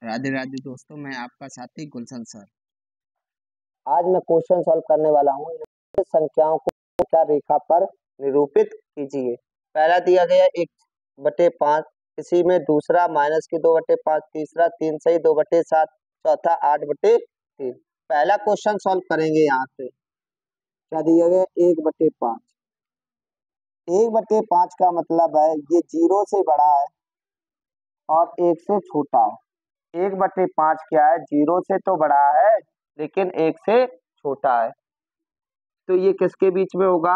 राधे राधे दोस्तों, मैं आपका साथी गुलशन सर। आज मैं क्वेश्चन सॉल्व करने वाला हूँ। निम्नलिखित संख्याओं को संख्या रेखा पर निरूपित कीजिए। पहला दिया गया 1/5, इसी में दूसरा -2/5, तीसरा 3 सही 2/7, चौथा 8/3। पहला क्वेश्चन सॉल्व करेंगे। यहाँ से क्या दिया गया 1/5। 1/5 का मतलब है ये 0 से बड़ा है और 1 से छोटा है। 1/5 क्या है, 0 से तो बड़ा है लेकिन 1 से छोटा है। तो ये किसके बीच में होगा,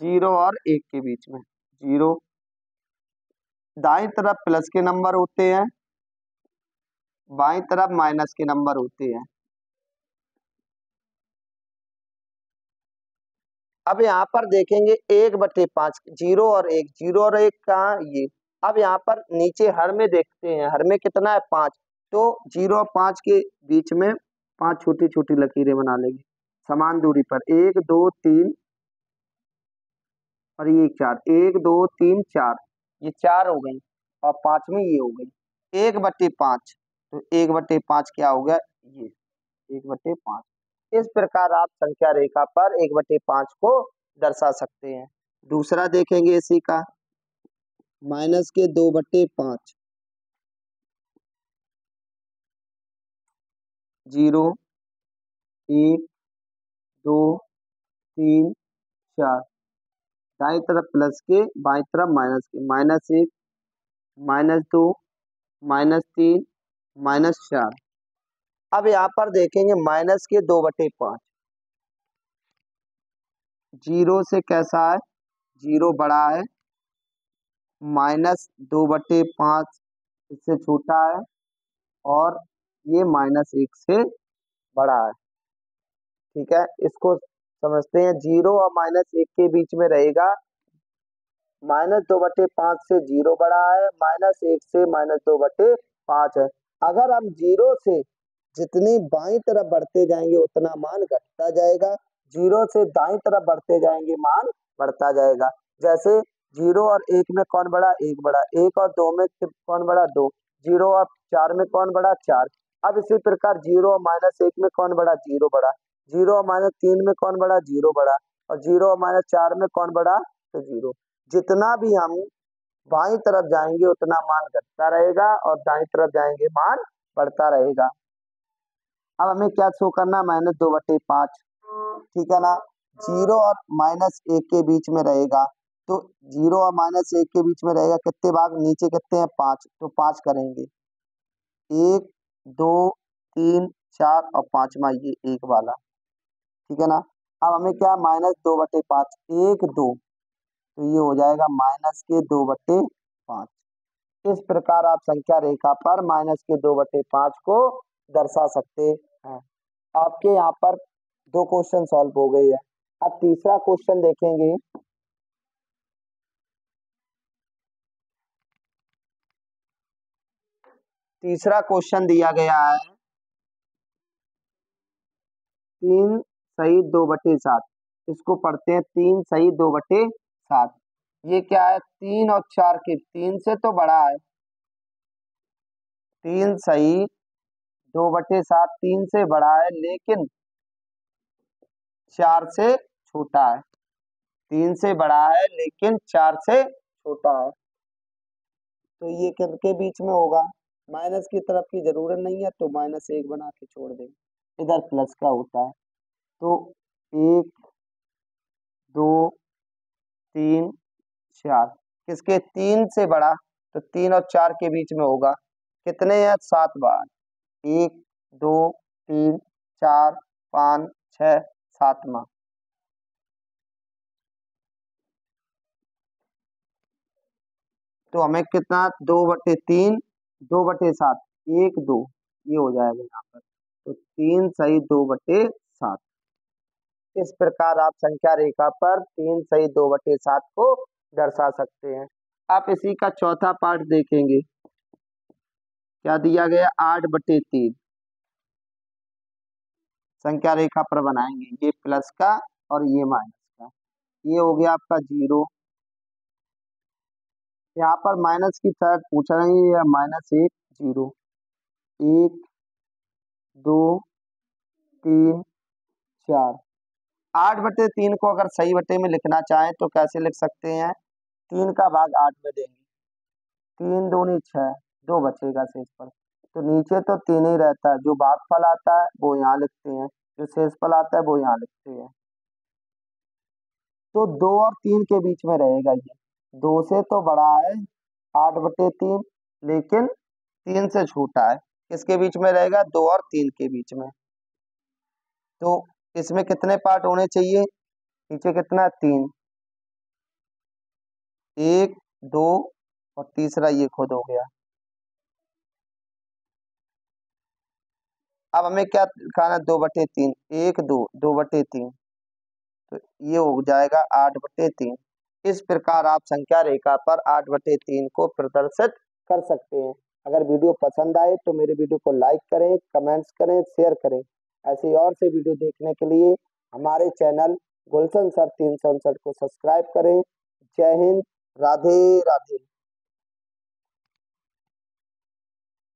0 और 1 के बीच में। 0 दाईं तरफ प्लस के नंबर होते हैं, बाईं तरफ माइनस के नंबर होते हैं। अब यहाँ पर देखेंगे 1/5, 0 और 1, 0 और 1 कहाँ ये। अब यहाँ पर नीचे हर में देखते हैं, हर में कितना है 5, तो 0 और 5 के बीच में 5 छोटी छोटी लकीरें बना लेंगे समान दूरी पर। 1 2 3 और ये 4, 1 2 3 4, ये 4 हो गई और 5वीं ये हो गई 1/5। तो 1/5 क्या हो गया, ये 1/5। इस प्रकार आप संख्या रेखा पर 1/5 को दर्शा सकते हैं। दूसरा देखेंगे इसी का, -2/5। 0 1 2 3 4, दाईं तरफ प्लस के बाईं तरफ माइनस के, -1 -2 -3 -4। अब यहाँ पर देखेंगे -2/5। 0 से कैसा है, 0 बड़ा है, -2/5 इससे छोटा है और ये -1 से बड़ा है। ठीक है, इसको समझते हैं। 0 और -1 के बीच में रहेगा, -2/5 से 0 बड़ा है, -1 से -2/5 है। अगर हम 0 से जितनी बाईं तरफ बढ़ते जाएंगे उतना मान घटता जाएगा, 0 से दाईं तरफ बढ़ते जाएंगे मान बढ़ता जाएगा। जैसे 0 और 1 में कौन बड़ा, 1 बड़ा। 1 और 2 में कौन बड़ा, 2। 0 और 4 में कौन बड़ा, 4। अब इसी प्रकार 0 और -1 में कौन बड़ा, 0 बड़ा। 0 और -3 में कौन बड़ा, 0 बड़ा। और 0 और -4 में कौन बड़ा, तो 0। जितना भी हम बाईं तरफ जाएंगे उतना मान घटता रहेगा और दाईं तरफ जाएंगे मान बढ़ता रहेगा। अब हमें क्या शो करना, -2/5। ठीक है ना। 0 और -1 के बीच में रहेगा, तो 0 और -1 के बीच में रहेगा, कितने भाग नीचे कितने हैं, 5, तो 5 करेंगे। 1 2 3 4 और 5वां ये 1 वाला। ठीक है ना। अब हमें क्या, -2/5, 1 2, तो ये हो जाएगा -2/5। इस प्रकार आप संख्या रेखा पर -2/5 को दर्शा सकते हैं। आपके यहाँ पर 2 क्वेश्चन सॉल्व हो गए हैं। अब तीसरा क्वेश्चन देखेंगे। तीसरा क्वेश्चन दिया गया है 3 सही 2/7। इसको पढ़ते हैं 3 सही 2/7। ये क्या है, 3 और 4 के, 3 से तो बड़ा है। 3 सही 2/7 3 से बड़ा है लेकिन 4 से छोटा है। 3 से बड़ा है लेकिन 4 से छोटा है। तो ये किसके बीच में होगा, माइनस की तरफ की जरूरत नहीं है तो -1 बना के छोड़ देंगे, इधर प्लस का होता है। तो 1 2 3 4, किसके, 3 से बड़ा, तो 3 और 4 के बीच में होगा। कितने हैं, 7 बार। 1 2 3 4 5 6 7वां। तो हमें कितना, 2/3 2/7, 1 2, ये हो जाएगा यहाँ पर। तो 3 सही 2/7। इस प्रकार आप संख्या रेखा पर 3 सही 2/7 को दर्शा सकते हैं। आप इसी का चौथा पार्ट देखेंगे। क्या दिया गया, 8/3। संख्या रेखा पर बनाएंगे, ये प्लस का और ये माइनस का। ये हो गया आपका 0। यहाँ पर माइनस की तरफ पूछ रही है, -1 0। 1 2 3 4। 8/3 को अगर सही बटे में लिखना चाहें तो कैसे लिख सकते हैं? 3 का भाग 8 में देंगे, 3 दूनी 6, 2 बचेगा शेषफल। तो नीचे तो 3 ही रहता है, जो भागफल आता है वो यहाँ लिखते हैं, जो शेषफल आता है वो यहाँ लिखते हैं। तो 2 और 3 के बीच में रहेगा ये, 2 से तो बड़ा है 8/3, लेकिन 3 से छोटा है। किसके बीच में रहेगा? 2 और 3 के बीच में। तो इसमें कितने पार्ट होने चाहिए? नीचे कितना? 3, 1 2 और तीसरा ये खुद हो गया। अब हमें क्या लिखाना? 2/3, 1 2, 2/3, तो ये हो जाएगा 8/3। इस प्रकार आप संख्या रेखा पर 8/3 को प्रदर्शित कर सकते हैं। अगर वीडियो पसंद आए तो मेरे वीडियो को लाइक करें, कमेंट्स करें, शेयर करें। ऐसे और से वीडियो देखने के लिए हमारे चैनल गुलशन सर 359 को सब्सक्राइब करें। जय हिंद, राधे राधे।